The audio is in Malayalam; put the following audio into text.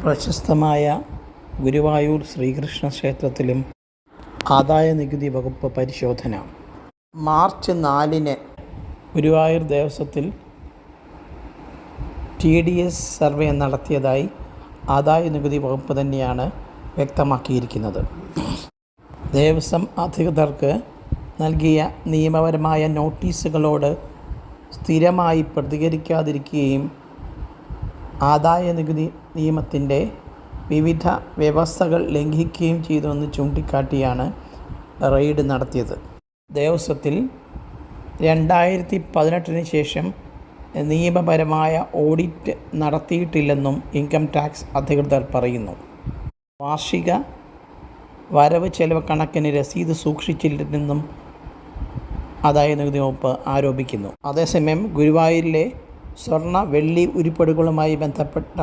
പ്രശസ്തമായ ഗുരുവായൂർ ശ്രീകൃഷ്ണ ക്ഷേത്രത്തിലും ആദായനികുതി വകുപ്പ് പരിശോധന. മാർച്ച് 4-ന് ഗുരുവായൂർ ദേവസ്വത്തിൽ TDS സർവേ നടത്തിയതായി ആദായനികുതി വകുപ്പ് തന്നെയാണ് വ്യക്തമാക്കിയിരിക്കുന്നത്. ദേവസ്വം അധികൃതർക്ക് നൽകിയ നിയമപരമായ നോട്ടീസുകളോട് സ്ഥിരമായി പ്രതികരിക്കാതിരിക്കുകയും ആദായനികുതി നിയമത്തിൻ്റെ വിവിധ വ്യവസ്ഥകൾ ലംഘിക്കുകയും ചെയ്തുവെന്ന് ചൂണ്ടിക്കാട്ടിയാണ് റെയ്ഡ് നടത്തിയത്. ദേവസ്വത്തിൽ 2018 ശേഷം നിയമപരമായ ഓഡിറ്റ് നടത്തിയിട്ടില്ലെന്നും ഇൻകം ടാക്സ് അധികൃതർ പറയുന്നു. വാർഷിക വരവ് ചെലവ് കണക്കിന് രസീത് സൂക്ഷിച്ചില്ലെന്നും ആദായനികുതി വകുപ്പ് ആരോപിക്കുന്നു. അതേസമയം ഗുരുവായൂരിലെ സ്വർണ്ണ വെള്ളി ഉരുപ്പടികളുമായി ബന്ധപ്പെട്ട